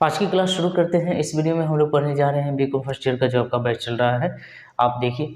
आज की क्लास शुरू करते हैं। इस वीडियो में हम लोग पढ़ने जा रहे हैं बीकॉम फर्स्ट ईयर का जो आपका बैच चल रहा है। आप देखिए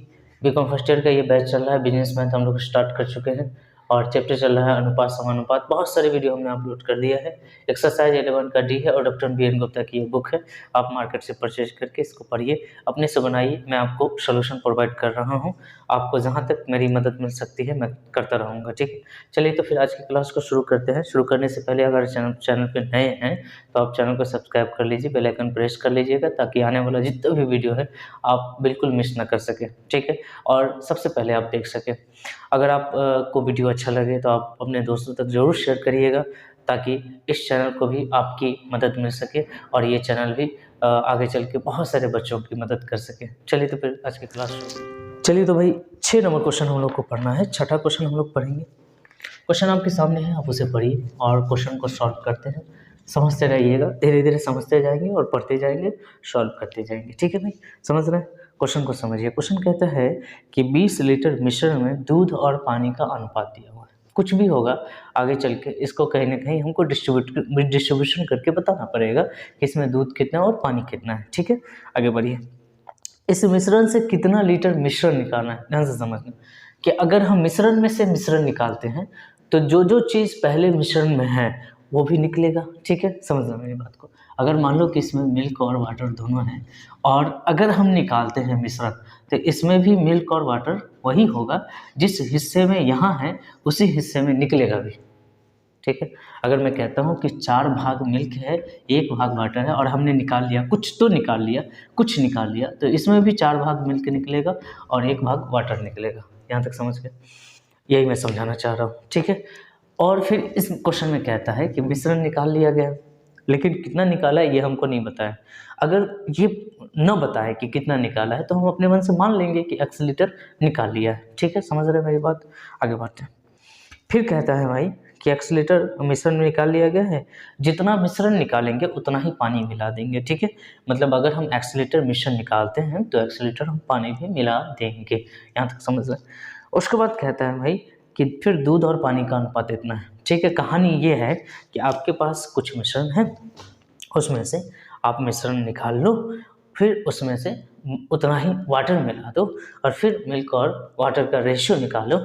बीकॉम फर्स्ट ईयर का ये बैच चल रहा है। बिजनेस मैथ हम लोग स्टार्ट कर चुके हैं और चैप्टर चल रहा है अनुपात समानुपात। बहुत सारे वीडियो हमने अपलोड कर दिया है। एक्सरसाइज 11 का डी है और डॉक्टर बी.एन. गुप्ता की ये बुक है। आप मार्केट से परचेज करके इसको पढ़िए, अपने से बनाइए। मैं आपको सोल्यूशन प्रोवाइड कर रहा हूँ। आपको जहाँ तक मेरी मदद मिल सकती है मैं करता रहूँगा, ठीक है। चलिए तो फिर आज की क्लास को शुरू करते हैं। शुरू करने से पहले अगर चैनल पे नए हैं तो आप चैनल को सब्सक्राइब कर लीजिए, बेल आइकन प्रेस कर लीजिएगा ताकि आने वाला जितना भी वीडियो है आप बिल्कुल मिस ना कर सकें, ठीक है। और सबसे पहले आप देख सकें। अगर आप को वीडियो अच्छा लगे तो आप अपने दोस्तों तक ज़रूर शेयर करिएगा ताकि इस चैनल को भी आपकी मदद मिल सके और ये चैनल भी आगे चल के बहुत सारे बच्चों की मदद कर सके। चलिए तो फिर आज की क्लास शुरू। चलिए तो भाई 6 नंबर क्वेश्चन हम लोग को पढ़ना है। छठा क्वेश्चन हम लोग पढ़ेंगे। क्वेश्चन आपके सामने है, आप उसे पढ़िए और क्वेश्चन को सॉल्व करते हैं। समझते रहिएगा, धीरे धीरे समझते जाएंगे और पढ़ते जाएंगे, सॉल्व करते जाएंगे, ठीक है भाई। समझ रहे हैं? क्वेश्चन को समझिए। क्वेश्चन कहता है कि 20 लीटर मिश्रण में दूध और पानी का अनुपात दिया हुआ है। कुछ भी होगा आगे चल के इसको कहीं ना कहीं हमको डिस्ट्रीब्यूशन करके बताना पड़ेगा कि इसमें दूध कितना और पानी कितना है, ठीक है। आगे बढ़िए। इस मिश्रण से कितना लीटर मिश्रण निकालना है, ध्यान से समझना कि अगर हम मिश्रण में से मिश्रण निकालते हैं तो जो जो चीज़ पहले मिश्रण में है वो भी निकलेगा, ठीक है। समझना मेरी बात को। अगर मान लो कि इसमें मिल्क और वाटर दोनों हैं और अगर हम निकालते हैं मिश्रण तो इसमें भी मिल्क और वाटर वही होगा, जिस हिस्से में यहाँ है उसी हिस्से में निकलेगा भी, ठीक है। अगर मैं कहता हूँ कि 4 भाग मिल्क है, 1 भाग वाटर है और हमने निकाल लिया, कुछ तो निकाल लिया, कुछ निकाल लिया, तो इसमें भी 4 भाग मिल्क निकलेगा और 1 भाग वाटर निकलेगा। यहाँ तक समझ गए? यही मैं समझाना चाह रहा हूँ, ठीक है। और फिर इस क्वेश्चन में कहता है कि मिश्रण निकाल लिया गया, लेकिन कितना निकाला है ये हमको नहीं बताया। अगर ये न बताए कि कितना निकाला है तो हम अपने मन से मान लेंगे कि x लीटर निकाल लिया है, ठीक है। समझ रहे हैं मेरी बात? आगे बढ़ते हैं। फिर कहता है भाई कि x लीटर मिश्रण में निकाल लिया गया है, जितना मिश्रण निकालेंगे उतना ही पानी मिला देंगे, ठीक है। मतलब अगर हम x लीटर मिश्रण निकालते हैं तो x लीटर हम पानी भी मिला देंगे। यहाँ तक समझ रहे हैं? उसके बाद कहता है भाई कि फिर दूध और पानी का अनुपात इतना है, ठीक है। कहानी ये है कि आपके पास कुछ मिश्रण है, उसमें से आप मिश्रण निकाल लो, फिर उसमें से उतना ही वाटर मिला दो और फिर मिल्क और वाटर का रेशियो निकालो।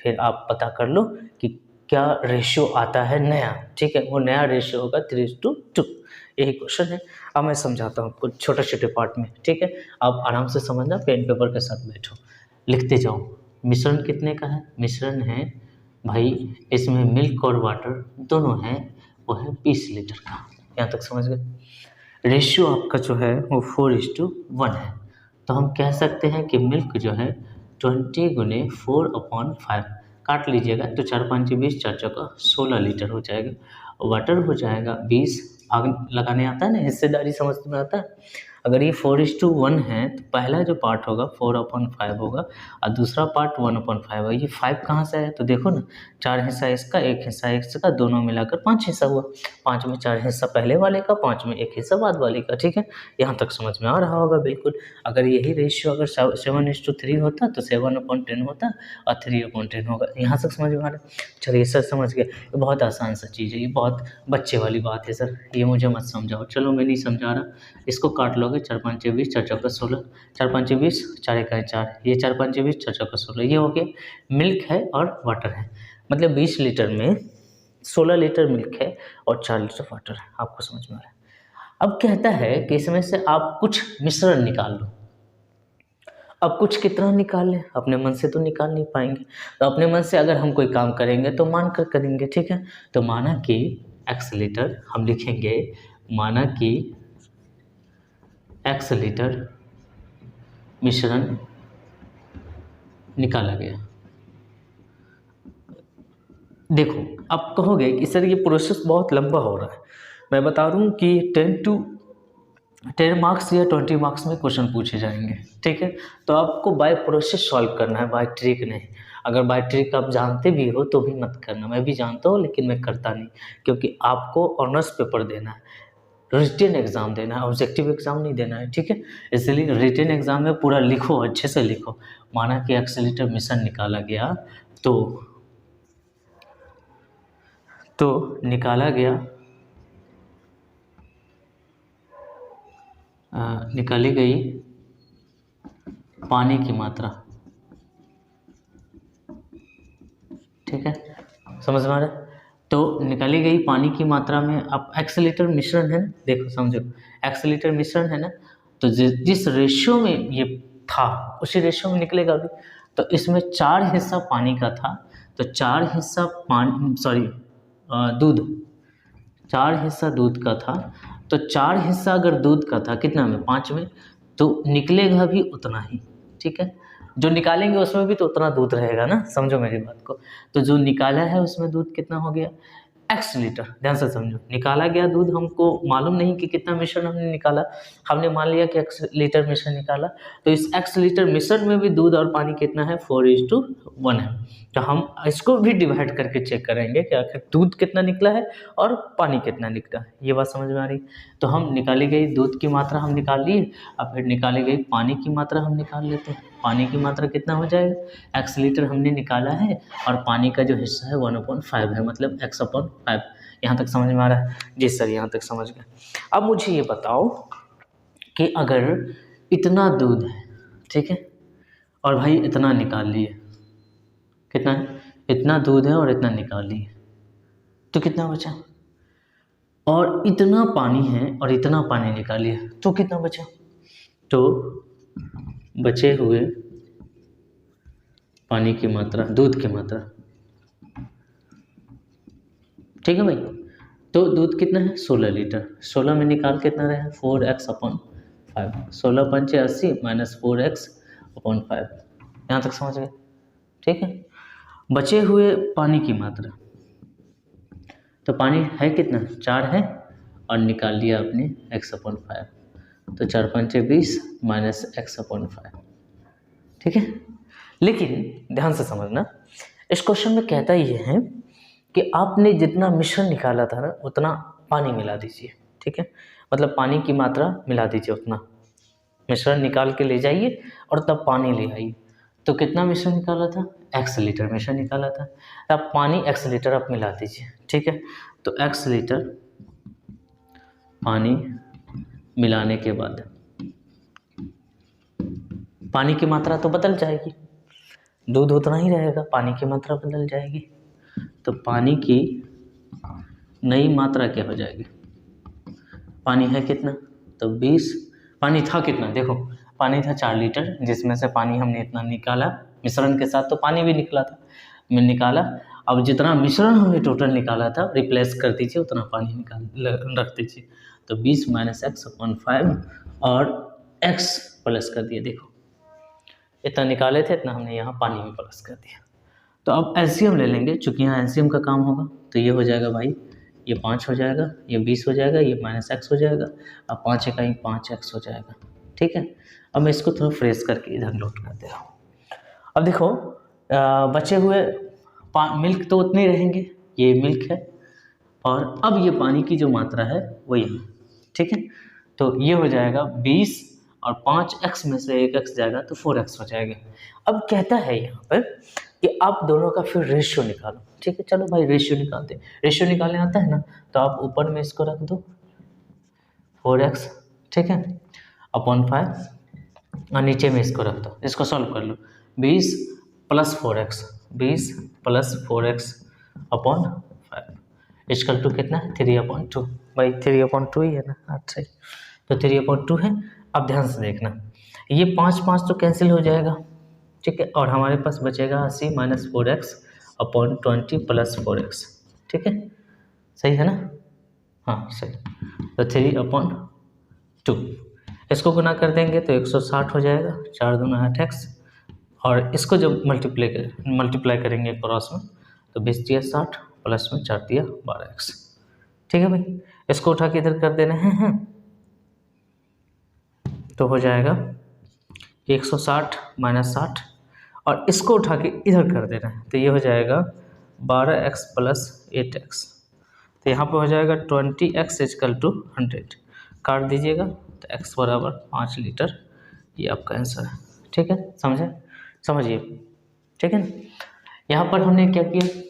फिर आप पता कर लो कि क्या रेशियो आता है नया, ठीक है। वो नया रेशियो होगा 3:2। यही क्वेश्चन है। अब मैं समझाता हूँ आपको छोटे छोटे पार्ट में, ठीक है। आप आराम से समझना, पेन पेपर के साथ बैठो, लिखते जाओ। मिश्रण कितने का है? मिश्रण है भाई, इसमें मिल्क और वाटर दोनों हैं, वो है 20 लीटर का। यहाँ तक समझ गए? रेशियो आपका जो है वो 4:1 है। तो हम कह सकते हैं कि मिल्क जो है 20 गुने 4/5 काट लीजिएगा तो 4 5 20, 4 चौका 16 लीटर हो जाएगा। वाटर हो जाएगा 20। भाग लगाने आता है ना, हिस्सेदारी समझ में आता है। अगर ये 4:1 है तो पहला जो पार्ट होगा 4/5 होगा और दूसरा पार्ट 1/5 होगा। ये 5 कहाँ से आया तो देखो ना, 4 हिस्सा इसका, 1 हिस्सा इसका, दोनों मिलाकर 5 हिस्सा हुआ। 5 में 4 हिस्सा पहले वाले का, 5 में 1 हिस्सा बाद वाले का, ठीक है। यहाँ तक समझ में आ रहा होगा बिल्कुल। अगर यही रेशियो अगर 7:3 होता तो 7/10 होता और 3/10 होगा। यहाँ तक समझ में आ रहा है? चलिए सर समझ गया। ये बहुत आसान सा चीज़ है, ये बहुत बच्चे वाली बात है सर, ये मुझे मत समझाओ। चलो मैं नहीं समझा रहा, इसको काट लोगे 4 5 20, 4 चौका 16, 4 5 20, 4 1 4, ये 4 5 20, 4 चौका 16, ये हो गया। मिल्क है और वाटर है, मतलब 20 लीटर में 16 लीटर मिल्क है और 4 लीटर वाटर है। आपको समझ में आ रहा है? अब कहता है कि इसमें से आप कुछ मिश्रण निकाल लो। अब कुछ कितना निकाल लें? अपने मन से तो निकाल नहीं पाएंगे, तो अपने मन से अगर हम कोई काम करेंगे तो मान कर करेंगे, ठीक है। तो माना कि x लीटर हम लिखेंगे, माना कि x लीटर मिश्रण निकाला गया। देखो आप कहोगे कि सर ये प्रोसेस बहुत लंबा हो रहा है। मैं बता दूं कि 10 मार्क्स या 20 मार्क्स में क्वेश्चन पूछे जाएंगे, ठीक है। तो आपको बाय प्रोसेस सॉल्व करना है, बाय ट्रिक नहीं। अगर बाय ट्रिक आप जानते भी हो तो भी मत करना। मैं भी जानता हूँ लेकिन मैं करता नहीं, क्योंकि आपको ऑनर्स पेपर देना है, रिटन एग्ज़ाम देना है, ऑब्जेक्टिव एग्ज़ाम नहीं देना है, ठीक है। इसलिए रिटन एग्ज़ाम में पूरा लिखो, अच्छे से लिखो। माना कि x लीटर मिश्रण निकाला गया तो निकाला गया निकाली गई पानी की मात्रा, ठीक है, समझ में आ रहा है। तो निकाली गई पानी की मात्रा में अब x लीटर मिश्रण है ना, देखो समझो x लीटर मिश्रण है ना, तो जिस रेशियो में ये था उसी रेशियो में निकलेगा अभी। तो इसमें 4 हिस्सा पानी का था, तो 4 हिस्सा दूध, 4 हिस्सा दूध का था, तो 4 हिस्सा अगर दूध का था कितना में, 5 में, तो निकलेगा भी उतना ही, ठीक है। जो निकालेंगे उसमें भी तो उतना दूध रहेगा ना, समझो मेरी बात को। तो जो निकाला है उसमें दूध कितना हो गया, x लीटर, ध्यान से समझो। निकाला गया दूध, हमको मालूम नहीं कि कितना मिश्रण हमने निकाला, हमने मान लिया कि x लीटर मिश्रण निकाला। तो इस x लीटर मिश्रण में भी दूध और पानी कितना है, 4:1 है। तो हम इसको भी डिवाइड करके चेक करेंगे कि आखिर दूध कितना निकला है और पानी कितना निकला है। ये बात समझ में आ रही। तो हम निकाली गई दूध की मात्रा हम निकाल लिए, अब फिर निकाली गई पानी की मात्रा हम निकाल लेते हैं। पानी की मात्रा कितना हो जाएगा, x लीटर हमने निकाला है और पानी का जो हिस्सा है 1/5 है, मतलब x/5। यहाँ तक समझ में आ रहा है? जी सर, यहाँ तक समझ गए। अब मुझे ये बताओ कि अगर इतना दूध है, ठीक है, और भाई इतना निकाल लिए, कितना है, इतना दूध है और इतना निकाल लिए, तो कितना बचा, और इतना पानी है और इतना पानी निकाल लिया, तो कितना बचा। तो बचे हुए पानी की मात्रा, दूध की मात्रा, ठीक है भाई। तो दूध कितना है, 16 लीटर, 16 में निकाल कितना रहा, 4x/5, 16 पंचे 80 माइनस 4x/5। यहाँ तक समझ गए, ठीक है। बचे हुए पानी की मात्रा, तो पानी है कितना, 4 है, और निकाल लिया आपने x/5, तो 4 पंचे 20 माइनस x/5, ठीक है। लेकिन ध्यान से समझना, इस क्वेश्चन में कहता ये है कि आपने जितना मिश्रण निकाला था ना उतना पानी मिला दीजिए, ठीक है, मतलब पानी की मात्रा मिला दीजिए, उतना मिश्रण निकाल के ले जाइए और तब पानी ले आइए। तो कितना मिश्रण निकाला था, x लीटर मिश्रण निकाला था, अब पानी x लीटर आप मिला दीजिए, ठीक है। तो x लीटर पानी मिलाने के बाद पानी की मात्रा तो बदल जाएगी, दूध उतना ही रहेगा, पानी की मात्रा बदल जाएगी। तो पानी की नई मात्रा क्या हो जाएगी, पानी है कितना, तो 20, पानी था कितना, देखो पानी था 4 लीटर, जिसमें से पानी हमने इतना निकाला, मिश्रण के साथ तो पानी भी निकला था, निकाला। अब जितना मिश्रण हमने टोटल निकाला था रिप्लेस कर दीजिए, उतना पानी निकाल रख दीजिए। तो 20 माइनस x/5 और x प्लस कर दिए, देखो इतना निकाले थे, इतना हमने यहाँ पानी में प्लस कर दिया। तो अब एलसीएम ले लेंगे, चूँकि यहाँ एलसीएम का काम होगा, तो ये हो जाएगा भाई, ये 5 हो जाएगा, ये 20 हो जाएगा, ये माइनस x हो जाएगा, अब 5 इकाई 5x हो जाएगा, ठीक है। अब मैं इसको थोड़ा फ्रेश करके इधर नोट कर दे रहा हूँ। अब देखो बचे हुए मिल्क तो उतने रहेंगे, ये मिल्क है, और अब ये पानी की जो मात्रा है वो यहाँ, ठीक है। तो ये हो जाएगा 20 और 5x में से 1x जाएगा तो 4x हो जाएगा। अब कहता है यहाँ पर कि आप दोनों का फिर रेशियो निकालो, ठीक है। चलो भाई रेशियो निकालते हैं, रेशियो निकालने आता है ना, तो आप ऊपर में इसको रख दो 4x, ठीक है, अपॉन 5, और नीचे में इसको रख दो, इसको सॉल्व कर लो, 20 plus 4x, 20 plus 4x upon 5 equal to कितना है, 3/2। भाई 3/2 ही है ना, अच्छा तो 3/2 है। अब ध्यान से देखना, ये 5 तो कैंसिल हो जाएगा, ठीक है, और हमारे पास बचेगा 80 minus 4x upon 20 plus 4x, ठीक है, सही है ना, हाँ सही। तो 3/2 इसको गुना कर देंगे तो 160 हो जाएगा, 4 दूना 8x, और इसको जब मल्टीप्लाई करेंगे क्रॉस में तो 20 दिया 60 प्लस में 4 दिया 12x, ठीक है भाई। इसको उठा के इधर कर देना है, तो हो जाएगा 160 माइनस 60, और इसको उठा के इधर कर देना है, तो ये हो जाएगा 12x प्लस 8x, तो यहाँ पे हो जाएगा 20x इक्वल टू 100, काट दीजिएगा तो x बराबर 5 लीटर, ये आपका आंसर है, ठीक है, समझिए, ठीक है ना। यहाँ पर हमने क्या किया,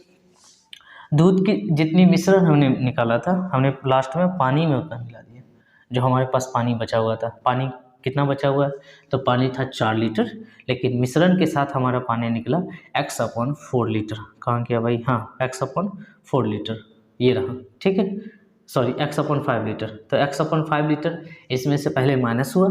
दूध की जितनी मिश्रण हमने निकाला था, हमने लास्ट में पानी में उतना मिला दिया, जो हमारे पास पानी बचा हुआ था, पानी कितना बचा हुआ है, तो पानी था 4 लीटर, लेकिन मिश्रण के साथ हमारा पानी निकला x/4 लीटर। कहाँ किया भाई, हाँ x/4 लीटर, ये रहा, ठीक है, सॉरी x/5 लीटर। तो x/5 लीटर इसमें से पहले माइनस हुआ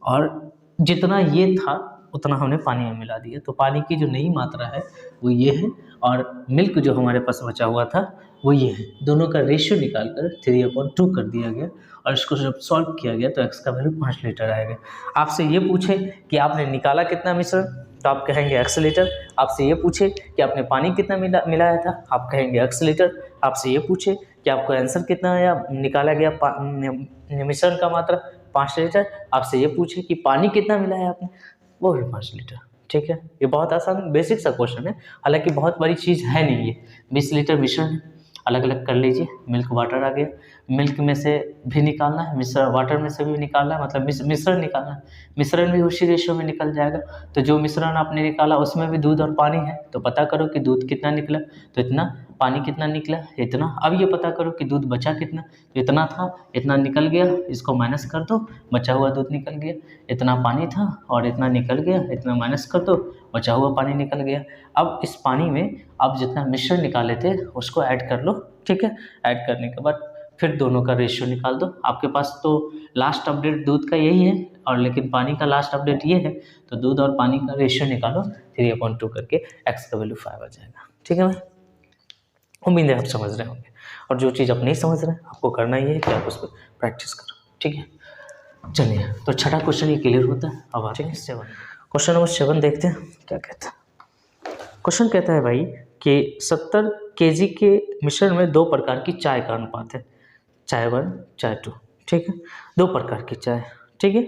और जितना ये था उतना हमने पानी में मिला दिया। तो पानी की जो नई मात्रा है वो ये है और मिल्क जो हमारे पास बचा हुआ था वो ये है। दोनों का रेशियो निकाल कर 3/2 कर दिया गया और इसको जब सॉल्व किया गया तो x का वैल्यू 5 लीटर आएगा। आपसे ये पूछे कि आपने निकाला कितना मिश्रण, तो आप कहेंगे x लीटर। आपसे ये पूछे कि आपने पानी कितना मिलाया था, आप कहेंगे x लीटर। आपसे ये पूछे कि आपको आंसर कितना आया, निकाला गया मिश्रण का मात्रा 5 लीटर। आपसे ये पूछे कि पानी कितना मिलाया आपने, वो भी 5 लीटर। ठीक है, ये बहुत आसान बेसिक सा क्वेश्चन है, हालांकि बहुत बड़ी चीज़ है नहीं। ये 20 लीटर मिश्रण अलग अलग कर लीजिए। मिल्क वाटर आ गया, मिल्क में से भी निकालना है, मिश्रण वाटर में से भी निकालना है, मतलब मिश्रण निकालना है। मिश्रण भी उसी रेशियो में निकल जाएगा। तो जो मिश्रण आपने निकाला उसमें भी दूध और पानी है, तो पता करो कि दूध कितना निकला, तो इतना, पानी कितना निकला, इतना। अब ये पता करो कि दूध बचा कितना, तो इतना था, इतना निकल गया, इसको माइनस कर दो, बचा हुआ दूध निकल गया। इतना पानी था और इतना निकल गया, इतना माइनस कर दो, बचा हुआ पानी निकल गया। अब इस पानी में आप जितना मिश्रण निकाले थे उसको ऐड कर लो, ठीक है। ऐड करने के बाद फिर दोनों का रेशियो निकाल दो। आपके पास तो लास्ट अपडेट दूध का यही है और लेकिन पानी का लास्ट अपडेट ये है, तो दूध और पानी का रेशियो निकालो, 3/2 करके x का वैल्यू 5 आ जाएगा। ठीक है भाई, उम्मीद है आप समझ रहे होंगे। और जो चीज़ आप नहीं समझ रहे हैं आपको करना ये है कि आप उस पर प्रैक्टिस करो, ठीक है। चलिए, तो छठा क्वेश्चन ये क्लियर होता है। अब आते हैं 7। क्वेश्चन नंबर 7 देखते हैं क्या कहता है। क्वेश्चन कहता है भाई कि 70 kg के मिश्रण में 2 प्रकार की चाय का अनुपात है, चाय 1 चाय 2, ठीक है। 2 प्रकार की चाय, ठीक है,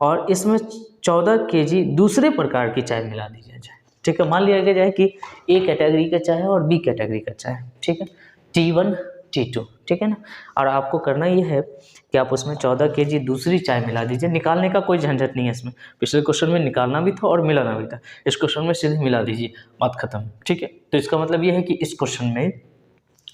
और इसमें 14 kg दूसरे प्रकार की चाय मिला दी जाए, ठीक है। मान लिया जाए कि ए कैटेगरी का चाय है और बी कैटेगरी का चाय है, ठीक है, T1 T2, ठीक है ना। और आपको करना ये है कि आप उसमें 14 kg दूसरी चाय मिला दीजिए। निकालने का कोई झंझट नहीं है इसमें। पिछले क्वेश्चन में निकालना भी था और मिलाना भी था, इस क्वेश्चन में सीधे मिला दीजिए, बात खत्म, ठीक है। तो इसका मतलब ये है कि इस क्वेश्चन में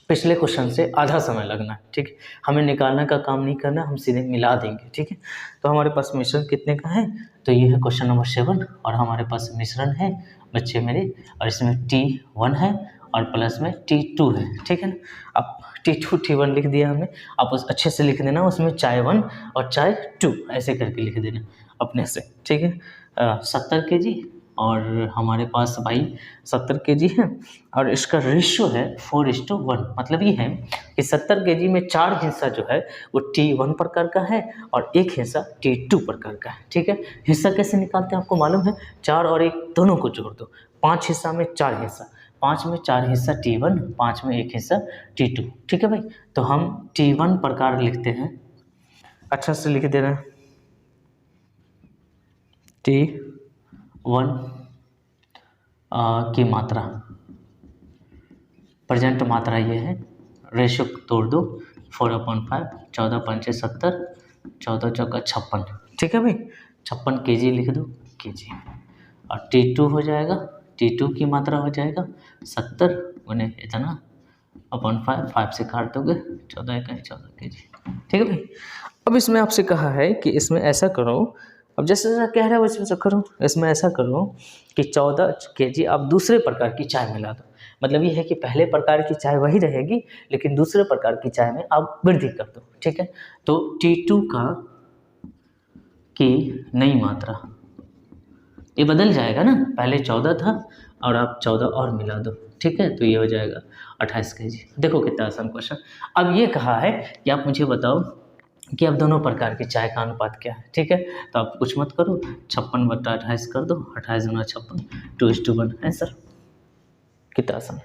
पिछले क्वेश्चन से आधा समय लगना है, ठीक है। हमें निकालने का काम नहीं करना, हम सीधे मिला देंगे, ठीक है। तो हमारे पास मिश्रण कितने का है, तो ये है क्वेश्चन नंबर 7 और हमारे पास मिश्रण है बच्चे मेरे, और इसमें T1 है और प्लस में T2 है, ठीक है ना। अब T2 T1 लिख दिया हमने, आप उस अच्छे से लिख देना, उसमें चाय 1 और चाय 2 ऐसे करके लिख देना अपने से, ठीक है। 70 kg और हमारे पास भाई 70 kg है और इसका रेशियो है 4:1। मतलब ये है कि 70 kg में 4 हिस्सा जो है वो T1 प्रकार का है और 1 हिस्सा T2 प्रकार का है, ठीक है। हिस्सा कैसे निकालते हैं आपको मालूम है, 4 और 1 दोनों को जोड़ दो, 5 हिस्सा में 4 हिस्सा, 5 में 4 हिस्सा T1, 5 में 1 हिस्सा T2, ठीक है भाई। तो हम T1 प्रकार लिखते हैं, अच्छा से लिख देना, T1 की मात्रा, प्रेजेंट मात्रा ये है, रेशियो तोड़ दो, 4/5, 14 पंचे 70, 14 चौका 56, ठीक है भाई। 56 kg लिख दो, kg। और T2 हो जाएगा, T2 की मात्रा हो जाएगा 70 गुने इतना अपन 5 से काट दोगे, 14 इकाई 14 kg, ठीक है भाई। अब इसमें आपसे कहा है कि इसमें ऐसा करो, अब जैसे जैसा कह रहा है वैसे वैसा करो। इसमें ऐसा करो कि 14 kg आप दूसरे प्रकार की चाय मिला दो। मतलब ये है कि पहले प्रकार की चाय वही रहेगी लेकिन दूसरे प्रकार की चाय में आप वृद्धि कर दो, ठीक है। तो T2 की नई मात्रा, ये बदल जाएगा ना, पहले 14 था और आप 14 और मिला दो, ठीक है। तो ये हो जाएगा 28 kg। देखो कितना आसान क्वेश्चन। अब ये कहा है कि आप मुझे बताओ कि अब दोनों प्रकार की चाय का अनुपात क्या है, ठीक है। तो आप कुछ मत करो, 56/28 कर दो, 28 गुना 56, 2:1 आंसर। कितना आसान,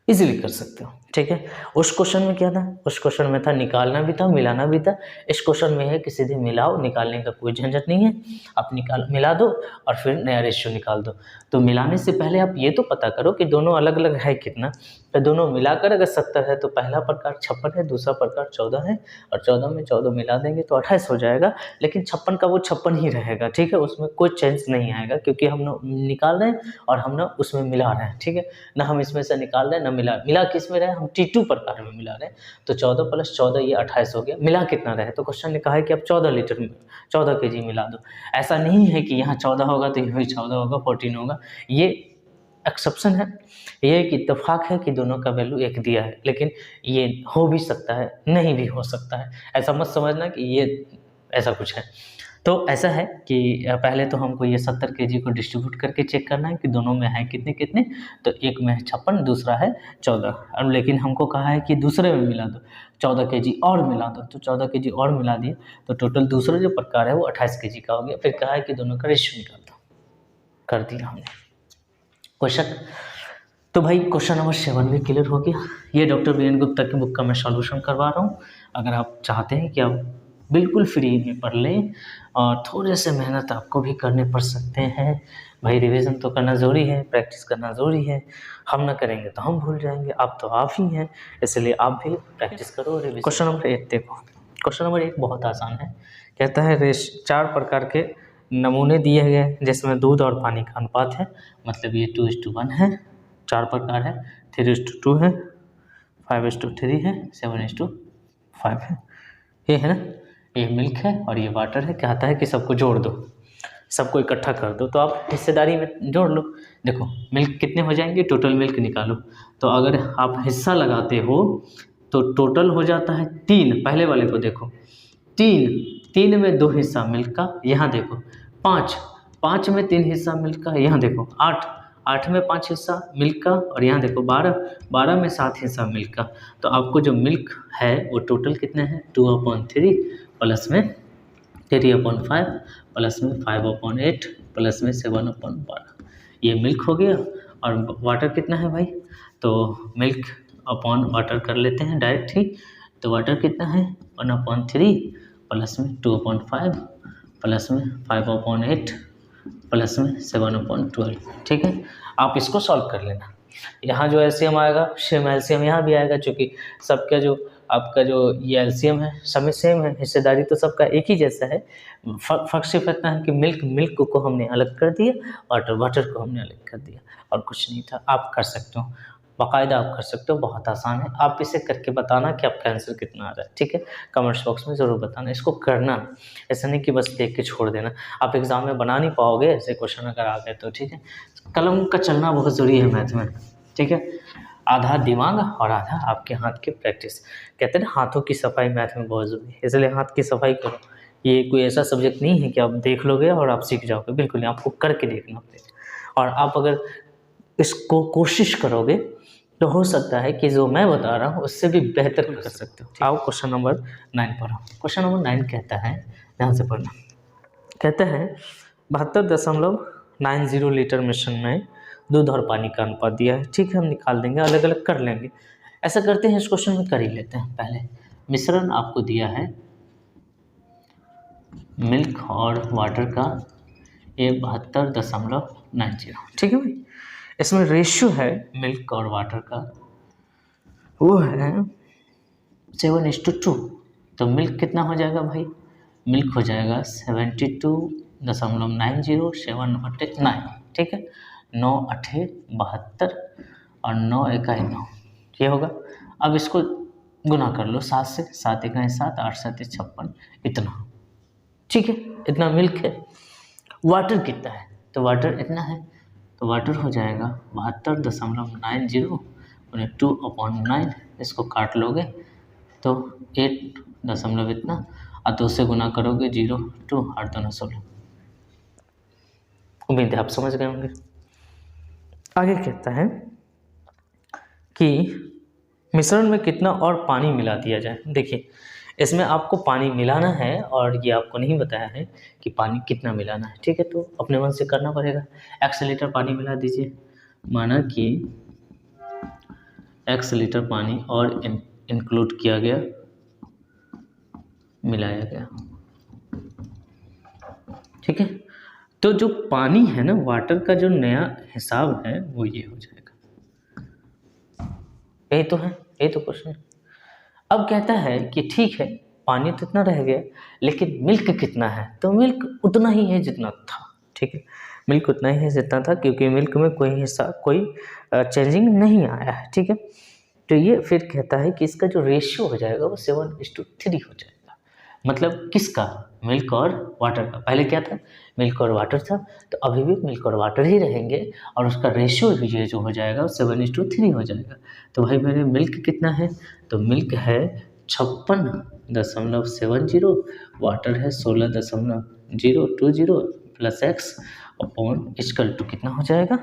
इजीली कर सकते हो, ठीक है। उस क्वेश्चन में क्या था, उस क्वेश्चन में था निकालना भी था मिलाना भी था। इस क्वेश्चन में है कि सीधे मिलाओ, निकालने का कोई झंझट नहीं है। आप मिला दो और फिर नया रेशियो निकाल दो। तो मिलाने से पहले आप ये तो पता करो कि दोनों अलग अलग है कितना, तो दोनों मिलाकर अगर 70 है तो पहला प्रकार 56 है, दूसरा प्रकार 14 है, और 14 में 14 मिला देंगे तो 28 हो जाएगा। लेकिन 56 का वो 56 ही रहेगा, ठीक है, उसमें कोई चेंज नहीं आएगा, क्योंकि हम ना निकाल रहे हैं और हम ना उसमें मिला रहे हैं, ठीक है, ना हम इसमें से निकाल रहे हैं ना मिला किस में रहे हैं, हम T2 प्रकार में मिला रहे हैं। तो 14 + 14 ये 28 हो गया। मिला कितना रहे, तो क्वेश्चन ने कहा है कि आप 14 लीटर में 14 kg मिला दो। ऐसा नहीं है कि यहाँ 14 होगा तो यहाँ भी 14 होगा, 14 होगा, ये एक्सेप्शन है, ये एक इत्तेफाक है कि दोनों का वैल्यू एक दिया है, लेकिन ये हो भी सकता है, नहीं भी हो सकता है, ऐसा मत समझना कि ये ऐसा कुछ है। तो ऐसा है कि पहले तो हमको ये 70 kg को डिस्ट्रीब्यूट करके चेक करना है कि दोनों में है कितने कितने, तो एक में है 56, दूसरा है 14, और लेकिन हमको कहा है कि दूसरे में मिला दो 14 kg और मिला दो, तो 14 kg और मिला दिए तो टोटल दूसरा जो प्रकार है वो 28 kg का हो गया। फिर कहा है कि दोनों का रेशियो निकाल दो, कर दिया हमने क्वेश्चन। तो भाई क्वेश्चन नंबर 7 भी क्लियर हो गया। ये डॉक्टर वीरेंद्र गुप्ता की बुक का मैं सॉल्यूशन करवा रहा हूँ। अगर आप चाहते हैं कि आप बिल्कुल फ्री में पढ़ लें और थोड़े से मेहनत आपको भी करने पड़ सकते हैं, भाई रिवीजन तो करना ज़रूरी है, प्रैक्टिस करना ज़रूरी है, हम ना करेंगे तो हम भूल जाएंगे, आप तो आप ही हैं, इसलिए आप भी प्रैक्टिस करो। रिवीजन क्वेश्चन नंबर 1 देखो, क्वेश्चन नंबर 1 बहुत आसान है। कहता है 4 प्रकार के नमूने दिए गए जिसमें दूध और पानी का अनुपात है, मतलब ये 2:1 है, 4 प्रकार है, 3:2 है, 5:3 है, 7:5 है, ये है ना, ये मिल्क है और ये वाटर है। कहता है कि सबको जोड़ दो, सबको इकट्ठा कर दो, तो आप हिस्सेदारी में जोड़ लो। देखो मिल्क कितने हो जाएंगे, टोटल मिल्क निकालो, तो अगर आप हिस्सा लगाते हो तो टोटल हो जाता है 3, पहले वाले को देखो 3 में 2 हिस्सा मिल्क का, यहाँ देखो 5 में 3 हिस्सा मिल्क का, यहाँ देखो 8 में 5 हिस्सा मिल्क का, और यहाँ देखो 12 में 7 हिस्सा मिल्क का। तो आपको जो मिल्क है वो टोटल कितने हैं, 2/3 प्लस में 3/5 प्लस में 5/8 प्लस में 7/12, ये मिल्क हो गया। और वाटर कितना है भाई, तो मिल्क अपॉन वाटर कर लेते हैं डायरेक्ट ही, तो वाटर कितना है 1/3 प्लस में 2/5 प्लस में 5/8 प्लस में 7/12, ठीक है। आप इसको सॉल्व कर लेना, यहाँ जो एलसीएम आएगा सेम एलसीएम यहाँ भी आएगा, क्योंकि सबका जो आपका जो ये एलसीएम है सब में सेम है, हिस्सेदारी तो सबका एक ही जैसा है, फर्क सिर्फ इतना है कि मिल्क को हमने अलग कर दिया, वाटर को हमने अलग कर दिया, और कुछ नहीं था। आप कर सकते हो, बाकायदा आप कर सकते हो, बहुत आसान है। आप इसे करके बताना कि आपका आंसर कितना आ रहा है, ठीक है, कमेंट्स बॉक्स में ज़रूर बताना। इसको करना, ऐसा नहीं कि बस देख के छोड़ देना, आप एग्ज़ाम में बना नहीं पाओगे ऐसे क्वेश्चन अगर आ गए तो, ठीक है। कलम का चलना बहुत ज़रूरी है मैथ में, ठीक है, आधा दिमाग और आधा आपके हाथ की प्रैक्टिस। कहते हैं ना हाथों की सफाई मैथ में बहुत ज़रूरी है, इसलिए हाथ की सफाई करो। ये कोई ऐसा सब्जेक्ट नहीं है कि आप देख लोगे और आप सीख जाओगे, बिल्कुल नहीं, आपको करके देखना पड़ेगा। और आप अगर इसको कोशिश करोगे तो हो सकता है कि जो मैं बता रहा हूँ उससे भी बेहतर कर सकते हो। आओ क्वेश्चन नंबर 9 पढ़ो। क्वेश्चन नंबर 9 कहता है, ध्यान से पढ़ना, कहता है 72.90 लीटर मिश्रण में दूध और पानी का अनुपात दिया है, ठीक है, हम निकाल देंगे, अलग अलग कर लेंगे। ऐसा करते हैं, इस क्वेश्चन में कर ही लेते हैं। पहले मिश्रण आपको दिया है मिल्क और वाटर का, ये 72.90, ठीक है भाई। इसमें रेशियो है मिल्क और वाटर का, वो है 7:2, तो मिल्क कितना हो जाएगा भाई, मिल्क हो जाएगा 72.90 7/9, ठीक है, 9 8 72 और 9 1 9, ये होगा। अब इसको गुना कर लो 7 से, 7 1 7 8 7 56, इतना, ठीक है, इतना मिल्क है। वाटर कितना है, तो वाटर इतना है, तो वाटर हो जाएगा 72.90 और 2/9, इसको काट लोगे तो 8 दशमलव इतना, और 2 से गुना करोगे 0 2 8 2 16। उम्मीद है आप समझ गए होंगे। आगे कहता है कि मिश्रण में कितना और पानी मिला दिया जाए। देखिए इसमें आपको पानी मिलाना है और ये आपको नहीं बताया है कि पानी कितना मिलाना है, ठीक है, तो अपने मन से करना पड़ेगा। x लीटर पानी मिला दीजिए, माना कि x लीटर पानी और इंक्लूड किया गया, मिलाया गया, ठीक है। तो जो पानी है ना, वाटर का जो नया हिसाब है वो ये हो जाएगा, यही तो है, यही तो क्वेश्चन है। अब कहता है कि ठीक है पानी तो इतना रह गया, लेकिन मिल्क कितना है, तो मिल्क उतना ही है जितना था। ठीक है, मिल्क उतना ही है जितना था, क्योंकि मिल्क में कोई हिस्सा कोई चेंजिंग नहीं आया है। ठीक है, तो ये फिर कहता है कि इसका जो रेशियो हो जाएगा वो 7:3 हो जाएगा। मतलब किसका, मिल्क और वाटर का। पहले क्या था, मिल्क और वाटर था, तो अभी भी मिल्क और वाटर ही रहेंगे, और उसका रेशियो भी ये जो हो जाएगा वो 7:3 हो जाएगा। तो भाई मेरे मिल्क कितना है, तो मिल्क है 56.70, वाटर है 16.020 plus x upon equal to कितना हो जाएगा,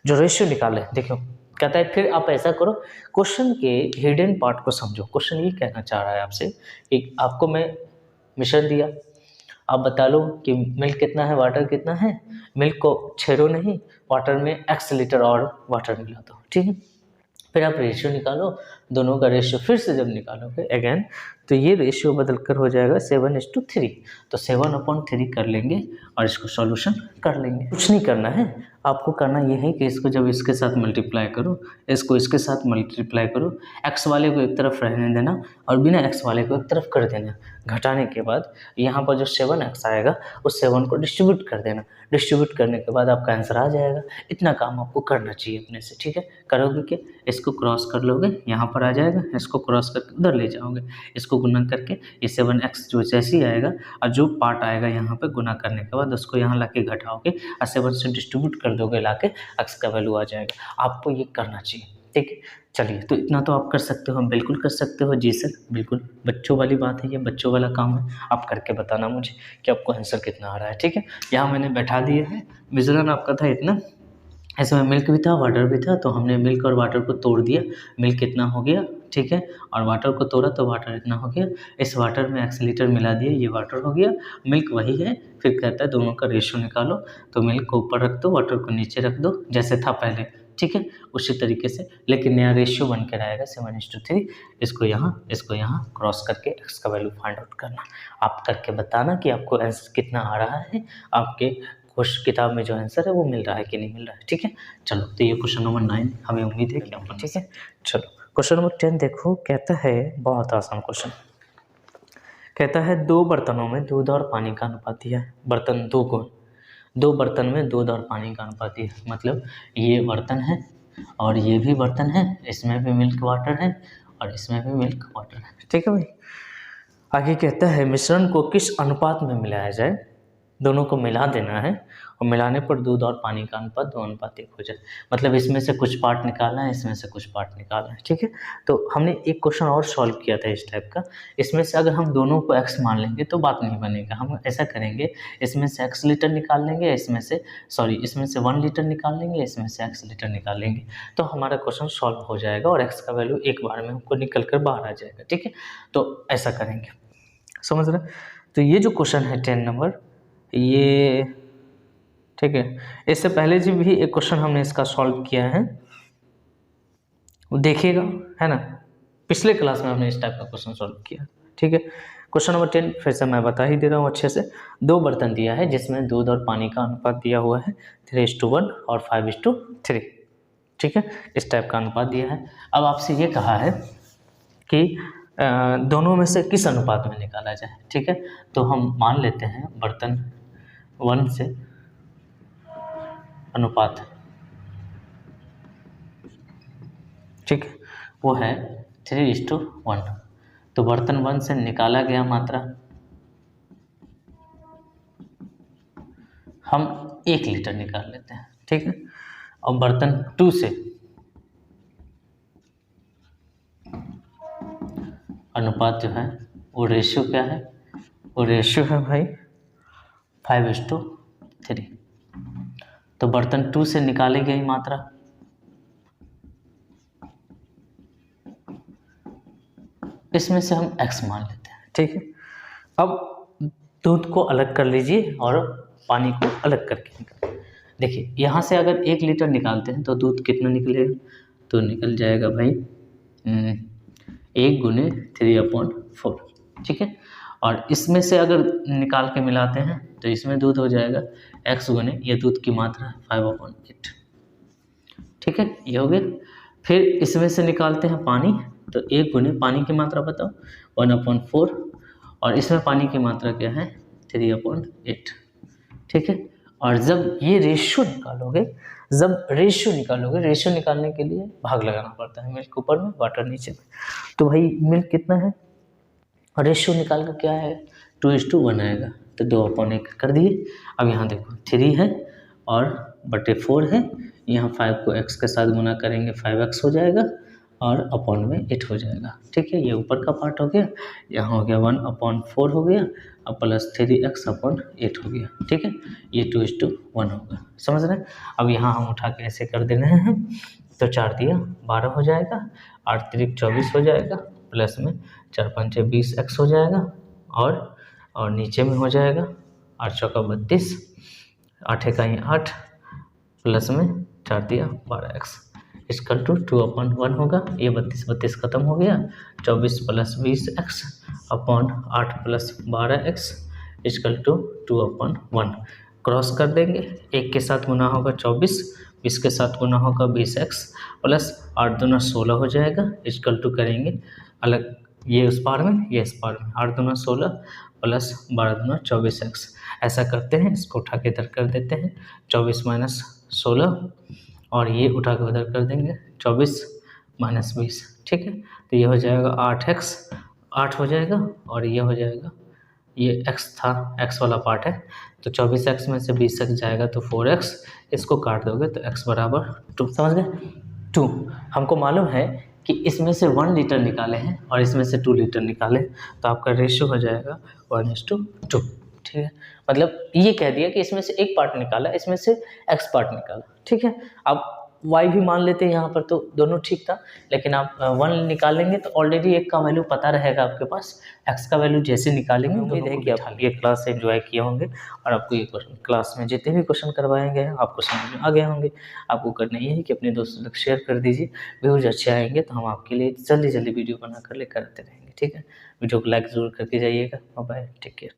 जो रेशियो निकाले। देखो कहता है फिर आप ऐसा करो, क्वेश्चन के हिडन पार्ट को समझो। क्वेश्चन ये कहना चाह रहा है आपसे कि आपको मैं मिश्रण दिया, आप बता लो कि मिल्क कितना है, वाटर कितना है। मिल्क को छेड़ो नहीं, वाटर में x लीटर और वाटर मिला दो। ठीक है, फिर आप रेशियो निकालो, दोनों का रेशियो फिर से जब निकालोगे अगेन, तो ये रेशियो बदल कर हो जाएगा 7:3। तो 7/3 कर लेंगे और इसको सॉल्यूशन कर लेंगे। कुछ नहीं करना है, आपको करना ये है कि इसको जब इसके साथ मल्टीप्लाई करो, इसको इसके साथ मल्टीप्लाई करो, एक्स वाले को एक तरफ रहने देना और बिना एक्स वाले को एक तरफ कर देना। घटाने के बाद यहाँ पर जो 7x आएगा उस 7 को डिस्ट्रीब्यूट कर देना। डिस्ट्रीब्यूट करने के बाद आपका आंसर आ जाएगा। इतना काम आपको करना चाहिए अपने से। ठीक है, करोगे क्या, इसको क्रॉस कर लोगे, यहाँ पर आ जाएगा, इसको क्रॉस करके उधर ले जाओगे, इसको गुना करके ये 7x जो जैसे ही आएगा और जो पार्ट आएगा यहाँ पे गुना करने के बाद उसको यहाँ लाके घटाओगे और 7 से डिस्ट्रीब्यूट कर दोगे, लाके x का वैल्यू आ जाएगा। आपको ये करना चाहिए। ठीक है, चलिए तो इतना तो आप कर सकते हो, बिल्कुल कर सकते हो। जी सर बिल्कुल, बच्चों वाली बात है, ये बच्चों वाला काम है। आप करके बताना मुझे कि आपको आंसर कितना आ रहा है। ठीक है, यहाँ मैंने बैठा दिए हैं। मिश्रण आपका था इतना, इसमें मिल्क भी था वाटर भी था, तो हमने मिल्क और वाटर को तोड़ दिया, मिल्क इतना हो गया। ठीक है, और वाटर को तोड़ा तो वाटर इतना हो गया। इस वाटर में x लीटर मिला दिए, ये वाटर हो गया, मिल्क वही है। फिर कहता है दोनों का रेशियो निकालो, तो मिल्क को ऊपर रख दो, वाटर को नीचे रख दो, जैसे था पहले। ठीक है, उसी तरीके से, लेकिन नया रेशियो बन कर आएगा 7:3। इसको यहाँ क्रॉस करके x का वैल्यू फाइंड आउट करना। आप करके बताना कि आपको आंसर कितना आ रहा है, आपके उस किताब में जो आंसर है वो मिल रहा है कि नहीं मिल रहा है। ठीक है, चलो तो ये क्वेश्चन नंबर 9 हमें उम्मीद है कि आप। ठीक है, चलो क्वेश्चन नंबर 10 देखो, कहता है बहुत आसान क्वेश्चन। कहता है 2 बर्तनों में दूध और पानी का अनुपात दिया है। बर्तन 2 बर्तन में दूध और पानी का अनुपात दिया है। मतलब ये बर्तन है और ये भी बर्तन है, इसमें भी मिल्क वाटर है और इसमें भी मिल्क वाटर है। ठीक है भाई, आगे कहता है मिश्रण को किस अनुपात में मिलाया जाए। दोनों को मिला देना है और मिलाने पर दूध और पानी का अनुपात 2:1 हो जाए। मतलब इसमें से कुछ पार्ट निकालना है, इसमें से कुछ पार्ट निकालना है। ठीक है, तो हमने एक क्वेश्चन और सॉल्व किया था इस टाइप का। इसमें से अगर हम दोनों को x मान लेंगे तो बात नहीं बनेगा। हम ऐसा करेंगे, इसमें से x लीटर निकाल लेंगे, इसमें से 1 लीटर निकाल लेंगे, इसमें से x लीटर निकाल लेंगे, तो हमारा क्वेश्चन सॉल्व हो जाएगा और x का वैल्यू एक बार में हमको निकल कर बाहर आ जाएगा। ठीक है, तो ऐसा करेंगे, समझ रहे। तो ये जो क्वेश्चन है 10 नंबर ये, ठीक है, इससे पहले जी भी एक क्वेश्चन हमने इसका सॉल्व किया है, वो देखिएगा, है ना। पिछले क्लास में हमने इस टाइप का क्वेश्चन सॉल्व किया। ठीक है, क्वेश्चन नंबर 10 फिर से मैं बता ही दे रहा हूँ अच्छे से। 2 बर्तन दिया है जिसमें दूध और पानी का अनुपात दिया हुआ है 3:1 और 5:3। ठीक है, इस टाइप का अनुपात दिया है। अब आपसे ये कहा है कि दोनों में से किस अनुपात में निकाला जाए। ठीक है, तो हम मान लेते हैं बर्तन 1 से अनुपात, ठीक है, वो है 3:1। तो बर्तन 1 से निकाला गया मात्रा हम 1 लीटर निकाल लेते हैं। ठीक है, और बर्तन 2 से अनुपात जो है वो रेशियो क्या है, वो रेशियो है भाई 5:3। तो बर्तन 2 से निकाली गई मात्रा इसमें से हम x मान लेते हैं। ठीक है, अब दूध को अलग कर लीजिए और पानी को अलग करके निकाल। देखिए यहाँ से अगर 1 लीटर निकालते हैं तो दूध कितना निकलेगा, तो निकल जाएगा भाई 1 गुने 3/4। ठीक है, और इसमें से अगर निकाल के मिलाते हैं तो इसमें दूध हो जाएगा x गुने, ये दूध की मात्रा 5/8। ठीक है, ये हो गया। फिर इसमें से निकालते हैं पानी, तो 1 गुने पानी की मात्रा बताओ 1/4, और इसमें पानी की मात्रा क्या है 3/8, ठीक है। और जब ये रेशियो निकालोगे, रेशियो निकालने के लिए भाग लगाना पड़ता है, मिल्क ऊपर में वाटर नीचे में। तो भाई मिल्क कितना है, रेशियो निकाल कर क्या है 2:1 आएगा, तो 2/1 कर दिए। अब यहाँ देखो 3 है और बटे 4 है, यहाँ 5 को x के साथ गुना करेंगे 5x हो जाएगा और अपॉन में 8 हो जाएगा, ठीक है। ये ऊपर का पार्ट हो गया, यहाँ हो गया 1/4 हो गया, अब प्लस 3x/8 हो गया, ठीक है। ये 2:1 होगा, समझ रहे हैं। अब यहाँ हम उठा के ऐसे कर दे रहे हैं, तो 4 दिया 12 हो जाएगा, 8 3 24 हो जाएगा, प्लस में 4 5 20x हो जाएगा, और नीचे में हो जाएगा 8 चौका 32, 8 इकाई 8, प्लस में 4 दिया 12x, इसकल टू 2/1 होगा। ये 32 खत्म हो गया, 24 plus 20x upon 8 plus 12x equal to 2/1। Cross कर देंगे, 1 के साथ गुना होगा 24, 20 के साथ गुना होगा 20x, प्लस 8 दूना 16 हो जाएगा, इसकल टू करेंगे अलग, ये उस पार में ये इस पार में, 8 दूना 16 प्लस 12 दूना 24x। ऐसा करते हैं, इसको उठा के इधर कर देते हैं, 24 माइनस 16, और ये उठा के उधर कर देंगे 24 माइनस 20, ठीक है। तो ये हो जाएगा 8x, 8 हो जाएगा, और ये हो जाएगा, ये x था, x वाला पार्ट है, तो 24x में से 20x जाएगा तो 4x, इसको काट दोगे तो x बराबर 2, समझ गए। 2 हमको मालूम है कि इसमें से 1 लीटर निकाले हैं और इसमें से 2 लीटर निकाले, तो आपका रेशियो हो जाएगा 1:2, ठीक है। मतलब ये कह दिया कि इसमें से एक पार्ट निकाला, इसमें से x पार्ट निकाला, ठीक है। अब y भी मान लेते हैं यहाँ पर, तो दोनों ठीक था, लेकिन आप 1 निकालेंगे तो ऑलरेडी एक का वैल्यू पता रहेगा आपके पास, x का वैल्यू जैसे निकालेंगे। उम्मीद है कि आप ये क्लास एंजॉय किए होंगे और आपको ये क्लास में जितने भी क्वेश्चन करवाए गए हैं आपको समझ में आ गए होंगे। आपको करना ये है कि अपने दोस्तों तक शेयर कर दीजिए, व्यूज अच्छे आएंगे तो हम आपके लिए जल्दी वीडियो बनाकर लेकर आते रहेंगे, ठीक है। वीडियो को लाइक ज़रूर करके जाइएगा। Bye, take care.